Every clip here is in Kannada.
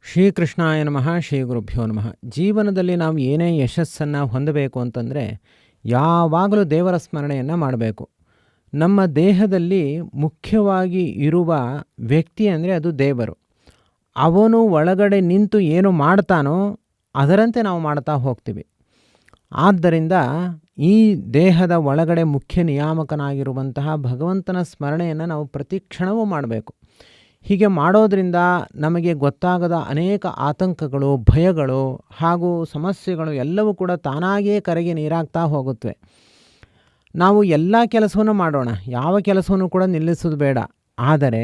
ಶ್ರೀಕೃಷ್ಣಾಯ ನಮಃ ಶ್ರೀ ಗುರುಭ್ಯೋ ನಮಃ. ಜೀವನದಲ್ಲಿ ನಾವು ಏನೇ ಯಶಸ್ಸನ್ನು ಹೊಂದಬೇಕು ಅಂತಂದರೆ ಯಾವಾಗಲೂ ದೇವರ ಸ್ಮರಣೆಯನ್ನು ಮಾಡಬೇಕು. ನಮ್ಮ ದೇಹದಲ್ಲಿ ಮುಖ್ಯವಾಗಿ ಇರುವ ವ್ಯಕ್ತಿ ಅಂದರೆ ಅದು ದೇವರು. ಅವನು ಒಳಗಡೆ ನಿಂತು ಏನು ಮಾಡ್ತಾನೋ ಅದರಂತೆ ನಾವು ಮಾಡ್ತಾ ಹೋಗ್ತೀವಿ. ಆದ್ದರಿಂದ ಈ ದೇಹದ ಒಳಗಡೆ ಮುಖ್ಯ ನಿಯಾಮಕನಾಗಿರುವಂತಹ ಭಗವಂತನ ಸ್ಮರಣೆಯನ್ನು ನಾವು ಪ್ರತಿ ಕ್ಷಣವೂ ಮಾಡಬೇಕು. ಹೀಗೆ ಮಾಡೋದರಿಂದ ನಮಗೆ ಗೊತ್ತಾಗದ ಅನೇಕ ಆತಂಕಗಳು, ಭಯಗಳು ಹಾಗೂ ಸಮಸ್ಯೆಗಳು ಎಲ್ಲವೂ ಕೂಡ ತಾನಾಗಿಯೇ ಕರಗಿ ನೀರಾಗ್ತಾ ಹೋಗುತ್ತವೆ. ನಾವು ಎಲ್ಲ ಕೆಲಸವನ್ನು ಮಾಡೋಣ, ಯಾವ ಕೆಲಸವನ್ನು ಕೂಡ ನಿಲ್ಲಿಸೋದು ಬೇಡ. ಆದರೆ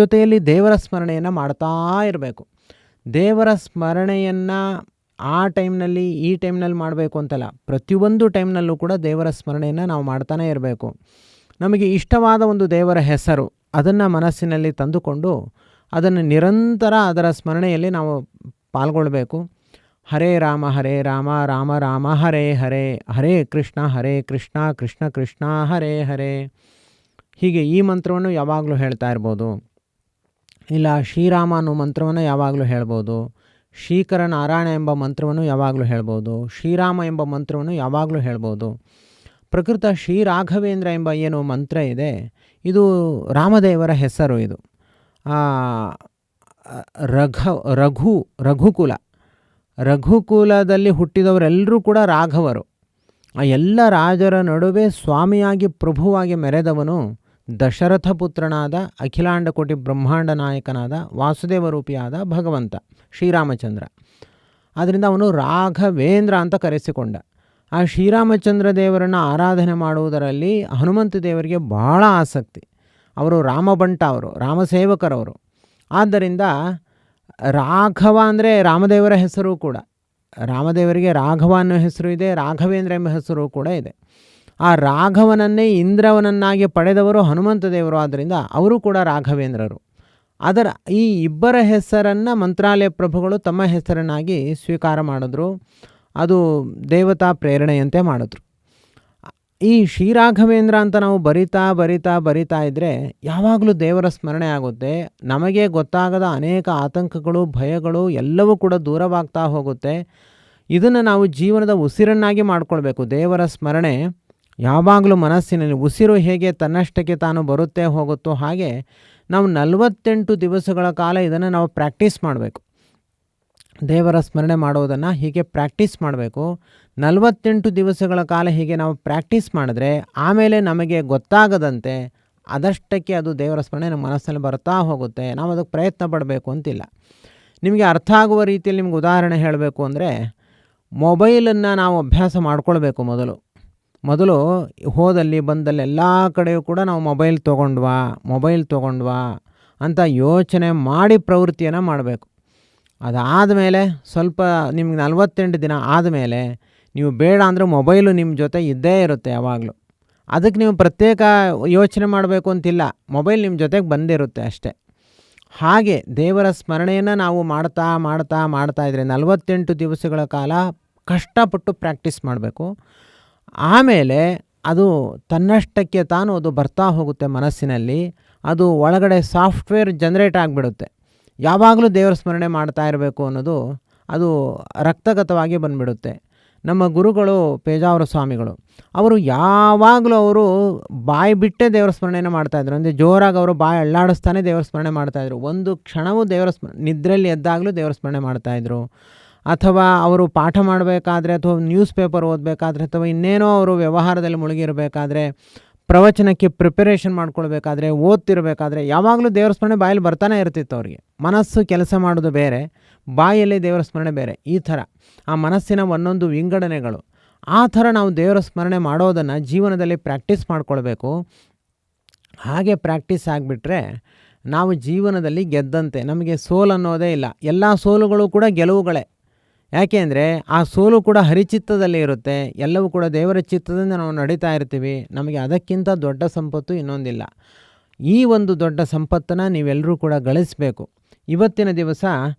ಜೊತೆಯಲ್ಲಿ ದೇವರ ಸ್ಮರಣೆಯನ್ನು ಮಾಡ್ತಾ ಇರಬೇಕು. ದೇವರ ಸ್ಮರಣೆಯನ್ನು ಆ ಟೈಮ್ನಲ್ಲಿ ಈ ಟೈಮ್ನಲ್ಲಿ ಮಾಡಬೇಕು ಅಂತಲ್ಲ, ಪ್ರತಿಯೊಂದು ಟೈಮ್ನಲ್ಲೂ ಕೂಡ ದೇವರ ಸ್ಮರಣೆಯನ್ನು ನಾವು ಮಾಡ್ತಾನೇ ಇರಬೇಕು. ನಮಗೆ ಇಷ್ಟವಾದ ಒಂದು ದೇವರ ಹೆಸರು ಅದನ್ನು ಮನಸ್ಸಿನಲ್ಲಿ ತಂದುಕೊಂಡು ಅದನ್ನು ನಿರಂತರ ಅದರ ಸ್ಮರಣೆಯಲ್ಲಿ ನಾವು ಪಾಲ್ಗೊಳ್ಳಬೇಕು. ಹರೇ ರಾಮ ರಾಮ ರಾಮ ಹರೇ ಹರೇ, ಹರೇ ಕೃಷ್ಣ ಕೃಷ್ಣ ಕೃಷ್ಣ ಹರೇ ಹರೇ. ಹೀಗೆ ಈ ಮಂತ್ರವನ್ನು ಯಾವಾಗಲೂ ಹೇಳ್ತಾ ಇರ್ಬೋದು. ಇಲ್ಲ ಶ್ರೀರಾಮ ಅನ್ನೋ ಮಂತ್ರವನ್ನು ಯಾವಾಗಲೂ ಹೇಳ್ಬೋದು. ಶ್ರೀಕರ ನಾರಾಯಣ ಎಂಬ ಮಂತ್ರವನ್ನು ಯಾವಾಗಲೂ ಹೇಳ್ಬೋದು. ಶ್ರೀರಾಮ ಎಂಬ ಮಂತ್ರವನ್ನು ಯಾವಾಗಲೂ ಹೇಳ್ಬೋದು. ಪ್ರಕೃತ ಶ್ರೀ ರಾಘವೇಂದ್ರ ಎಂಬ ಏನು ಮಂತ್ರ ಇದೆ, ಇದು ರಾಮದೇವರ ಹೆಸರು. ಇದು ರಘುಕುಲದಲ್ಲಿ ಹುಟ್ಟಿದವರೆಲ್ಲರೂ ಕೂಡ ರಾಘವರು. ಆ ಎಲ್ಲ ರಾಜರ ನಡುವೆ ಸ್ವಾಮಿಯಾಗಿ ಪ್ರಭುವಾಗಿ ಮೆರೆದವನು ದಶರಥ ಪುತ್ರನಾದ ಅಖಿಲಾಂಡ ಕೋಟಿ ಬ್ರಹ್ಮಾಂಡ ನಾಯಕನಾದ ವಾಸುದೇವ ರೂಪಿಯಾದ ಭಗವಂತ ಶ್ರೀರಾಮಚಂದ್ರ. ಆದ್ದರಿಂದ ಅವನು ರಾಘವೇಂದ್ರ ಅಂತ ಕರೆಸಿಕೊಂಡ. ಆ ಶ್ರೀರಾಮಚಂದ್ರ ದೇವರನ್ನು ಆರಾಧನೆ ಮಾಡುವುದರಲ್ಲಿ ಹನುಮಂತ ದೇವರಿಗೆ ಬಹಳ ಆಸಕ್ತಿ. ಅವರು ರಾಮಬಂಟ, ಅವರು ರಾಮಸೇವಕರವರು. ಆದ್ದರಿಂದ ರಾಘವ ಅಂದರೆ ರಾಮದೇವರ ಹೆಸರು ಕೂಡ. ರಾಮದೇವರಿಗೆ ರಾಘವ ಅನ್ನೋ ಹೆಸರು ಇದೆ, ರಾಘವೇಂದ್ರ ಎಂಬ ಹೆಸರು ಕೂಡ ಇದೆ. ಆ ರಾಘವನನ್ನೇ ಇಂದ್ರವನನ್ನಾಗಿ ಪಡೆದವರು ಹನುಮಂತ ದೇವರು. ಆದ್ದರಿಂದ ಅವರು ಕೂಡ ರಾಘವೇಂದ್ರರು. ಅದರ ಈ ಇಬ್ಬರ ಹೆಸರನ್ನು ಮಂತ್ರಾಲಯ ಪ್ರಭುಗಳು ತಮ್ಮ ಹೆಸರನ್ನಾಗಿ ಸ್ವೀಕಾರ ಮಾಡಿದ್ರು. ಅದು ದೇವತಾ ಪ್ರೇರಣೆಯಂತೆ ಮಾಡಿದ್ರು. ಈ ಶ್ರೀರಾಘವೇಂದ್ರ ಅಂತ ನಾವು ಬರಿತಾ ಇದ್ದರೆ ಯಾವಾಗಲೂ ದೇವರ ಸ್ಮರಣೆ ಆಗುತ್ತೆ. ನಮಗೆ ಗೊತ್ತಾಗದ ಅನೇಕ ಆತಂಕಗಳು, ಭಯಗಳು ಎಲ್ಲವೂ ಕೂಡ ದೂರವಾಗ್ತಾ ಹೋಗುತ್ತೆ. ಇದನ್ನು ನಾವು ಜೀವನದ ಉಸಿರನ್ನಾಗಿ ಮಾಡಿಕೊಳ್ಬೇಕು. ದೇವರ ಸ್ಮರಣೆ ಯಾವಾಗಲೂ ಮನಸ್ಸಿನಲ್ಲಿ, ಉಸಿರು ಹೇಗೆ ತನ್ನಷ್ಟಕ್ಕೆ ತಾನು ಬರುತ್ತೆ ಹೋಗುತ್ತೋ ಹಾಗೆ ನಾವು 48 ದಿವಸಗಳ ಕಾಲ ಇದನ್ನು ನಾವು ಪ್ರಾಕ್ಟೀಸ್ ಮಾಡಬೇಕು. ದೇವರ ಸ್ಮರಣೆ ಮಾಡೋದನ್ನು ಹೀಗೆ ಪ್ರಾಕ್ಟೀಸ್ ಮಾಡಬೇಕು. 48 ದಿವಸಗಳ ಕಾಲ ಹೀಗೆ ನಾವು ಪ್ರಾಕ್ಟೀಸ್ ಮಾಡಿದ್ರೆ ಆಮೇಲೆ ನಮಗೆ ಗೊತ್ತಾಗದಂತೆ ಅದಷ್ಟಕ್ಕೆ ಅದು ದೇವರ ಸ್ಮರಣೆ ನಮ್ಮ ಮನಸ್ಸಲ್ಲಿ ಬರ್ತಾ ಹೋಗುತ್ತೆ. ನಾವು ಅದಕ್ಕೆ ಪ್ರಯತ್ನ ಪಡಬೇಕು ಅಂತಿಲ್ಲ. ನಿಮಗೆ ಅರ್ಥ ಆಗುವ ರೀತಿಯಲ್ಲಿ ನಿಮ್ಗೆ ಉದಾಹರಣೆ ಹೇಳಬೇಕು ಅಂದರೆ, ಮೊಬೈಲನ್ನು ನಾವು ಅಭ್ಯಾಸ ಮಾಡ್ಕೊಳ್ಬೇಕು. ಮೊದಲು ಹೋದಲ್ಲಿ ಬಂದಲ್ಲಿ ಎಲ್ಲ ಕಡೆಯೂ ಕೂಡ ನಾವು ಮೊಬೈಲ್ ತೊಗೊಂಡ್ವಾ ಅಂತ ಯೋಚನೆ ಮಾಡಿ ಪ್ರವೃತ್ತಿಯನ್ನು ಮಾಡಬೇಕು. ಅದಾದಮೇಲೆ ಸ್ವಲ್ಪ ನಿಮ್ಗೆ 48 ದಿನ ಆದಮೇಲೆ ನೀವು ಬೇಡ ಅಂದರೆ ಮೊಬೈಲು ನಿಮ್ಮ ಜೊತೆ ಇದ್ದೇ ಇರುತ್ತೆ ಯಾವಾಗಲೂ. ಅದಕ್ಕೆ ನೀವು ಪ್ರತ್ಯೇಕ ಯೋಚನೆ ಮಾಡಬೇಕು ಅಂತಿಲ್ಲ, ಮೊಬೈಲ್ ನಿಮ್ಮ ಜೊತೆಗೆ ಬಂದಿರುತ್ತೆ ಅಷ್ಟೇ. ಹಾಗೆ ದೇವರ ಸ್ಮರಣೆಯನ್ನು ನಾವು ಮಾಡ್ತಾ ಇದ್ದರೆ 48 ದಿವಸಗಳ ಕಾಲ ಕಷ್ಟಪಟ್ಟು ಪ್ರಾಕ್ಟೀಸ್ ಮಾಡಬೇಕು. ಆಮೇಲೆ ಅದು ತನ್ನಷ್ಟಕ್ಕೆ ತಾನು ಅದು ಬರ್ತಾ ಹೋಗುತ್ತೆ ಮನಸ್ಸಿನಲ್ಲಿ. ಅದು ಒಳಗಡೆ ಸಾಫ್ಟ್ವೇರ್ ಜನ್ರೇಟ್ ಆಗಿಬಿಡುತ್ತೆ. ಯಾವಾಗಲೂ ದೇವರ ಸ್ಮರಣೆ ಮಾಡ್ತಾ ಇರಬೇಕು ಅನ್ನೋದು ಅದು ರಕ್ತಗತವಾಗಿ ಬಂದುಬಿಡುತ್ತೆ. ನಮ್ಮ ಗುರುಗಳು ಪೇಜಾವರ ಸ್ವಾಮಿಗಳು ಅವರು ಯಾವಾಗಲೂ ಅವರು ಬಾಯಿ ಬಿಟ್ಟೇ ದೇವರ ಸ್ಮರಣೆಯನ್ನು ಮಾಡ್ತಾಯಿದ್ರು. ಅಂದರೆ ಜೋರಾಗಿ ಅವರು ಬಾಯಿ ಅಳ್ಳಾಡಿಸ್ತಾನೆ ದೇವರ ಸ್ಮರಣೆ ಮಾಡ್ತಾಯಿದ್ರು. ಒಂದು ಕ್ಷಣವೂ ದೇವರ ನಿದ್ರೆಯಲ್ಲಿ ಎದ್ದಾಗಲೂ ದೇವರ ಸ್ಮರಣೆ ಮಾಡ್ತಾಯಿದ್ರು. ಅಥವಾ ಅವರು ಪಾಠ ಮಾಡಬೇಕಾದ್ರೆ, ಅಥವಾ ನ್ಯೂಸ್ ಪೇಪರ್ ಓದಬೇಕಾದ್ರೆ, ಅಥವಾ ಇನ್ನೇನೋ ಅವರು ವ್ಯವಹಾರದಲ್ಲಿ ಮುಳುಗಿರಬೇಕಾದ್ರೆ, ಪ್ರವಚನಕ್ಕೆ ಪ್ರಿಪರೇಷನ್ ಮಾಡ್ಕೊಳ್ಬೇಕಾದ್ರೆ, ಓದ್ತಿರಬೇಕಾದ್ರೆ ಯಾವಾಗಲೂ ದೇವರ ಸ್ಮರಣೆ ಬಾಯಲ್ಲಿ ಬರ್ತಾನೆ ಇರ್ತಿತ್ತು ಅವರಿಗೆ. ಮನಸ್ಸು ಕೆಲಸ ಮಾಡೋದು ಬೇರೆ, ಬಾಯಲ್ಲಿ ದೇವರ ಸ್ಮರಣೆ ಬೇರೆ. ಈ ಥರ ಆ ಮನಸ್ಸಿನ ಒಂದೊಂದು ವಿಂಗಡಣೆಗಳು. ಆ ಥರ ನಾವು ದೇವರ ಸ್ಮರಣೆ ಮಾಡೋದನ್ನು ಜೀವನದಲ್ಲಿ ಪ್ರಾಕ್ಟೀಸ್ ಮಾಡ್ಕೊಳ್ಬೇಕು. ಹಾಗೆ ಪ್ರಾಕ್ಟೀಸ್ ಆಗಿಬಿಟ್ರೆ ನಾವು ಜೀವನದಲ್ಲಿ ಗೆದ್ದಂತೆ. ನಮಗೆ ಸೋಲು ಅನ್ನೋದೇ ಇಲ್ಲ. ಎಲ್ಲ ಸೋಲುಗಳು ಕೂಡ ಗೆಲುವುಗಳೇ. ಯಾಕೆ ಅಂದರೆ ಆ ಸೋಲು ಕೂಡ ಹರಿಚಿತ್ತದಲ್ಲಿ ಇರುತ್ತೆ. ಎಲ್ಲವೂ ಕೂಡ ದೇವರ ಚಿತ್ತದಿಂದ ನಾವು ನಡೀತಾ ಇರ್ತೀವಿ. ನಮಗೆ ಅದಕ್ಕಿಂತ ದೊಡ್ಡ ಸಂಪತ್ತು ಇನ್ನೊಂದಿಲ್ಲ. ಈ ಒಂದು ದೊಡ್ಡ ಸಂಪತ್ತನ್ನು ನೀವೆಲ್ಲರೂ ಕೂಡ ಗಳಿಸಬೇಕು. ಇವತ್ತಿನ ದಿವಸ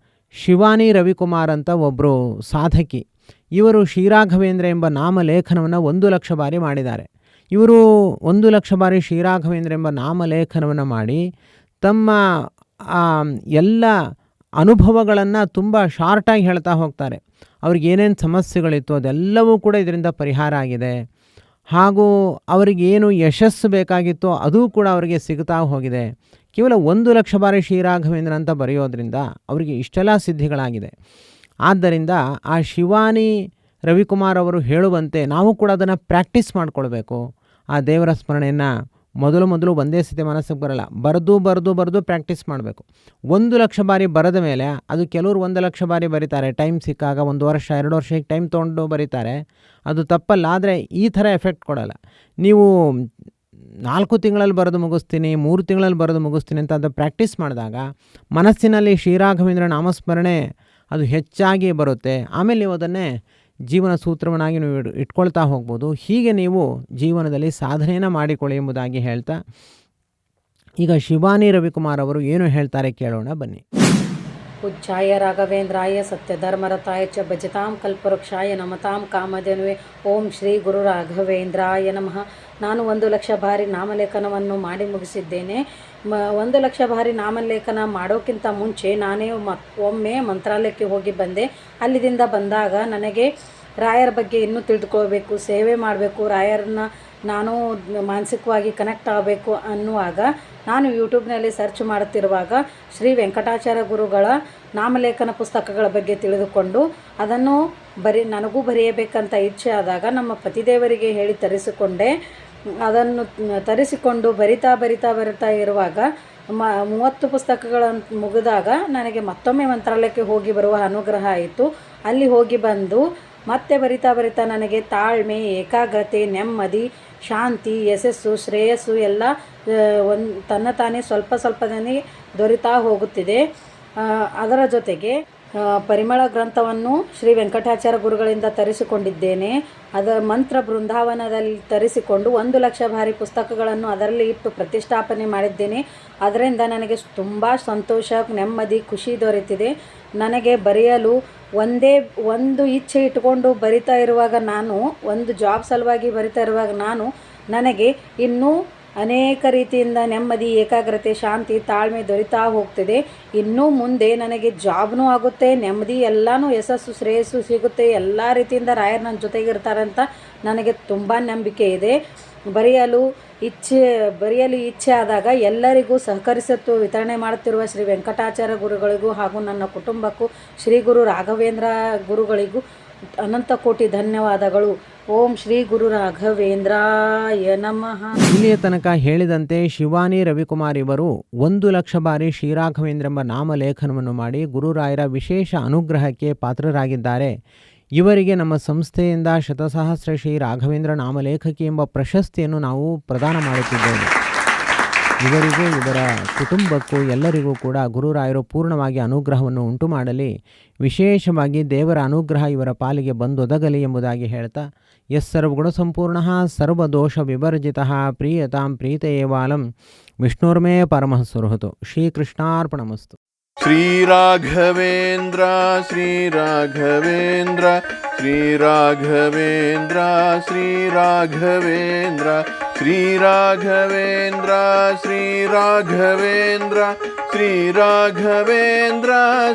ಶಿವಾನಿ ರವಿಕುಮಾರ್ ಅಂತ ಒಬ್ಬರು ಸಾಧಕಿ, ಇವರು ಶ್ರೀರಾಘವೇಂದ್ರ ಎಂಬ ನಾಮಲೇಖನವನ್ನು 1,00,000 ಬಾರಿ ಮಾಡಿದ್ದಾರೆ. ಇವರು 1,00,000 ಬಾರಿ ಶ್ರೀರಾಘವೇಂದ್ರ ಎಂಬ ನಾಮಲೇಖನವನ್ನು ಮಾಡಿ ತಮ್ಮ ಎಲ್ಲ ಅನುಭವಗಳನ್ನು ತುಂಬ ಶಾರ್ಟಾಗಿ ಹೇಳ್ತಾ ಹೋಗ್ತಾರೆ. ಅವ್ರಿಗೆ ಏನೇನು ಸಮಸ್ಯೆಗಳಿತ್ತು ಅದೆಲ್ಲವೂ ಕೂಡ ಇದರಿಂದ ಪರಿಹಾರ ಆಗಿದೆ. ಹಾಗೂ ಅವರಿಗೇನು ಯಶಸ್ಸು ಬೇಕಾಗಿತ್ತೋ ಅದೂ ಕೂಡ ಅವರಿಗೆ ಸಿಗ್ತಾ ಹೋಗಿದೆ. ಕೇವಲ 1,00,000 ಬಾರಿ ಶ್ರೀರಾಘವೇಂದ್ರ ಅಂತ ಬರೆಯೋದ್ರಿಂದ ಅವರಿಗೆ ಇಷ್ಟೆಲ್ಲ ಸಿದ್ಧಿಗಳಾಗಿದೆ. ಆದ್ದರಿಂದ ಆ ಶಿವಾನಿ ರವಿಕುಮಾರ್ ಅವರು ಹೇಳುವಂತೆ ನಾವು ಕೂಡ ಅದನ್ನು ಪ್ರಾಕ್ಟೀಸ್ ಮಾಡಿಕೊಳ್ಬೇಕು. ಆ ದೇವರ ಸ್ಮರಣೆಯನ್ನು ಮೊದಲು ಒಂದೇ ಸತಿ ಮನಸ್ಸಿಗೆ ಬರಲ್ಲ, ಬರೆದು ಪ್ರಾಕ್ಟೀಸ್ ಮಾಡಬೇಕು. 1,00,000 ಬಾರಿ ಬರೆದ ಮೇಲೆ ಅದು ಕೆಲವರು 1,00,000 ಬಾರಿ ಬರೀತಾರೆ, ಟೈಮ್ ಸಿಕ್ಕಾಗ 1 ವರ್ಷ 2 ವರ್ಷಕ್ಕೆ ಟೈಮ್ ತೊಗೊಂಡು ಬರೀತಾರೆ, ಅದು ತಪ್ಪಲ್ಲ. ಆದರೆ ಈ ಥರ ಎಫೆಕ್ಟ್ ಕೊಡಲ್ಲ. ನೀವು 4 ತಿಂಗಳಲ್ಲಿ ಬರೆದು ಮುಗಿಸ್ತೀನಿ, 3 ತಿಂಗಳಲ್ಲಿ ಬರೆದು ಮುಗಿಸ್ತೀನಿ ಅಂತ ಅದು ಪ್ರಾಕ್ಟೀಸ್ ಮಾಡಿದಾಗ ಮನಸ್ಸಿನಲ್ಲಿ ಶ್ರೀರಾಘವೇಂದ್ರ ನಾಮಸ್ಮರಣೆ ಅದು ಹೆಚ್ಚಾಗಿ ಬರುತ್ತೆ. ಆಮೇಲೆ ನೀವು ಅದನ್ನೇ ಜೀವನ ಸೂತ್ರವನ್ನಾಗಿ ನೀವು ಇಟ್ಕೊಳ್ತಾ ಹೋಗ್ಬೋದು. ಹೀಗೆ ನೀವು ಜೀವನದಲ್ಲಿ ಸಾಧನೆಯನ್ನು ಮಾಡಿಕೊಳ್ಳಿ ಎಂಬುದಾಗಿ ಹೇಳ್ತಾ, ಈಗ ಶಿವಾನಿ ರವಿಕುಮಾರ್ ಅವರು ಏನು ಹೇಳ್ತಾರೆ ಕೇಳೋಣ ಬನ್ನಿ. ಪೂಜ್ಯಾಯ ರಾಘವೇಂದ್ರಾಯ ಸತ್ಯಧರ್ಮರತಾಯ ಚ ಭಜತಾಂ ಕಲ್ಪವೃಕ್ಷಾಯ ನಮತಾಂ ಕಾಮಧೇನುವೆ. ಓಂ ಶ್ರೀ ಗುರು ರಾಘವೇಂದ್ರಾಯ ನಮಃ. ನಾನು 1,00,000 ಬಾರಿ ನಾಮಲೇಖನವನ್ನು ಮಾಡಿ ಮುಗಿಸಿದ್ದೇನೆ. 1,00,000 ಬಾರಿ ನಾಮಲೇಖನ ಮಾಡೋಕ್ಕಿಂತ ಮುಂಚೆ ನಾನೇ ಒಮ್ಮೆ ಮಂತ್ರಾಲಯಕ್ಕೆ ಹೋಗಿ ಬಂದೆ. ಅಲ್ಲಿಂದ ಬಂದಾಗ ನನಗೆ ರಾಯರ ಬಗ್ಗೆ ಇನ್ನೂ ತಿಳಿದುಕೊಳ್ಬೇಕು, ಸೇವೆ ಮಾಡಬೇಕು, ರಾಯರನ್ನ ನಾನು ಮಾನಸಿಕವಾಗಿ ಕನೆಕ್ಟ್ ಆಗಬೇಕು ಅನ್ನುವಾಗ ನಾನು ಯೂಟ್ಯೂಬ್ನಲ್ಲಿ ಸರ್ಚ್ ಮಾಡುತ್ತಿರುವಾಗ ಶ್ರೀ ವೆಂಕಟಾಚಾರ್ಯ ಗುರುಗಳ ನಾಮಲೇಖನ ಪುಸ್ತಕಗಳ ಬಗ್ಗೆ ತಿಳಿದುಕೊಂಡು ಅದನ್ನು ನನಗೂ ಬರೆಯಬೇಕಂತ ಇಚ್ಛೆ ಆದಾಗ ನಮ್ಮ ಪತಿದೇವರಿಗೆ ಹೇಳಿ ಅದನ್ನು ತರಿಸಿಕೊಂಡು ಬರಿತಾ ಇರುವಾಗ 30 ಪುಸ್ತಕಗಳನ್ನು ಮುಗಿದಾಗ ನನಗೆ ಮತ್ತೊಮ್ಮೆ ಮಂತ್ರಾಲಯಕ್ಕೆ ಹೋಗಿ ಬರುವ ಅನುಗ್ರಹ ಆಯಿತು. ಅಲ್ಲಿ ಹೋಗಿ ಬಂದು ಮತ್ತೆ ಬರಿತಾ ನನಗೆ ತಾಳ್ಮೆ, ಏಕಾಗ್ರತೆ, ನೆಮ್ಮದಿ, ಶಾಂತಿ, ಯಶಸ್ಸು, ಶ್ರೇಯಸ್ಸು ಎಲ್ಲ ತನ್ನ ತಾನೇ ಸ್ವಲ್ಪನೇ ದೊರೀತಾ ಹೋಗುತ್ತಿದೆ. ಅದರ ಜೊತೆಗೆ ಪರಿಮಳ ಗ್ರಂಥವನ್ನು ಶ್ರೀ ವೆಂಕಟಾಚಾರ್ಯ ಗುರುಗಳಿಂದ ತರಿಸಿಕೊಂಡಿದ್ದೇನೆ. ಅದರ ಮಂತ್ರ ಬೃಂದಾವನದಲ್ಲಿ ತರಿಸಿಕೊಂಡು 1,00,000 ಬಾರಿ ಪುಸ್ತಕಗಳನ್ನು ಅದರಲ್ಲಿ ಇಟ್ಟು ಪ್ರತಿಷ್ಠಾಪನೆ ಮಾಡಿದ್ದೇನೆ. ಅದರಿಂದ ನನಗೆ ತುಂಬ ಸಂತೋಷ, ನೆಮ್ಮದಿ, ಖುಷಿ ದೊರೆತಿದೆ. ನನಗೆ ಬರೆಯಲು ಒಂದು ಇಚ್ಛೆ ಇಟ್ಟುಕೊಂಡು ಬರಿತಾ ಇರುವಾಗ, ನಾನು ಒಂದು ಜಾಬ್ ಸಲುವಾಗಿ ಬರಿತಾ ಇರುವಾಗ ನನಗೆ ಇನ್ನೂ ಅನೇಕ ರೀತಿಯಿಂದ ನೆಮ್ಮದಿ, ಏಕಾಗ್ರತೆ, ಶಾಂತಿ, ತಾಳ್ಮೆ ದೊರೀತಾ ಹೋಗ್ತಿದೆ. ಇನ್ನೂ ಮುಂದೆ ನನಗೆ ಜಾಬ್ನೂ ಆಗುತ್ತೆ, ನೆಮ್ಮದಿ ಎಲ್ಲನೂ, ಯಶಸ್ಸು, ಶ್ರೇಯಸ್ಸು ಸಿಗುತ್ತೆ. ಎಲ್ಲ ರೀತಿಯಿಂದ ರಾಯರು ನನ್ನ ಜೊತೆಗಿರ್ತಾರಂತ ನನಗೆ ತುಂಬ ನಂಬಿಕೆ ಇದೆ. ಬರೆಯಲು ಇಚ್ಛೆ ಆದಾಗ ಎಲ್ಲರಿಗೂ ಸಹಕರಿಸುತ್ತು ವಿತರಣೆ ಮಾಡುತ್ತಿರುವ ಶ್ರೀ ವೆಂಕಟಾಚಾರ್ಯ ಗುರುಗಳಿಗೂ ಹಾಗೂ ನನ್ನ ಕುಟುಂಬಕ್ಕೂ ಶ್ರೀ ಗುರು ರಾಘವೇಂದ್ರ ಗುರುಗಳಿಗೂ ಅನಂತ ಕೋಟಿ ಧನ್ಯವಾದಗಳು. ಓಂ ಶ್ರೀ ಗುರು ರಾಘವೇಂದ್ರಾಯ ನಮಃ. ಇಲ್ಲಿಯ ತನಕ ಹೇಳಿದಂತೆ ಶಿವಾನಿ ರವಿಕುಮಾರ್ ಇವರು 1,00,000 ಬಾರಿ ಶ್ರೀರಾಘವೇಂದ್ರ ಎಂಬ ನಾಮಲೇಖನವನ್ನು ಮಾಡಿ ಗುರುರಾಯರ ವಿಶೇಷ ಅನುಗ್ರಹಕ್ಕೆ ಪಾತ್ರರಾಗಿದ್ದಾರೆ. ಇವರಿಗೆ ನಮ್ಮ ಸಂಸ್ಥೆಯಿಂದ ಶತಸಹಸ್ರ ಶ್ರೀ ರಾಘವೇಂದ್ರ ನಾಮಲೇಖಕಿ ಎಂಬ ಪ್ರಶಸ್ತಿಯನ್ನು ನಾವು ಪ್ರದಾನ ಮಾಡುತ್ತಿದ್ದೇವೆ. ಇವರಿಗೂ ಇವರ ಕುಟುಂಬಕ್ಕೂ ಎಲ್ಲರಿಗೂ ಕೂಡ ಗುರುರಾಯರು ಪೂರ್ಣವಾಗಿ ಅನುಗ್ರಹವನ್ನು ಉಂಟು ಮಾಡಲಿ, ವಿಶೇಷವಾಗಿ ದೇವರ ಅನುಗ್ರಹ ಇವರ ಪಾಲಿಗೆ ಬಂದೊದಗಲಿ ಎಂಬುದಾಗಿ ಹೇಳ್ತಾ, ಯಸ್ ಸರ್ವಗುಣ ಸಂಪೂರ್ಣ ಸರ್ವದೋಷ ವಿವರ್ಜಿತ ಪ್ರೀಯತಾಂ ಪ್ರೀತಯೇವಾಲಂ ವಿಷ್ಣುರ್ಮೇ ಪರಮಃ ಸುಹೃತು. ಶ್ರೀಕೃಷ್ಣಾರ್ಪಣಮಸ್ತು. ಶ್ರೀರಾಘವೇಂದ್ರ ಶ್ರೀರಾಘವೇಂದ್ರ ಶ್ರೀರಾಘವೇಂದ್ರ ಶ್ರೀರಾಘವೇಂದ್ರ ಶ್ರೀರಾಘವೇಂದ್ರ ಶ್ರೀರಾಘವೇಂದ್ರ ಶ್ರೀರಾಘವೇಂದ್ರ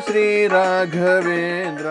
ಶ್ರೀರಾಘವೇಂದ್ರ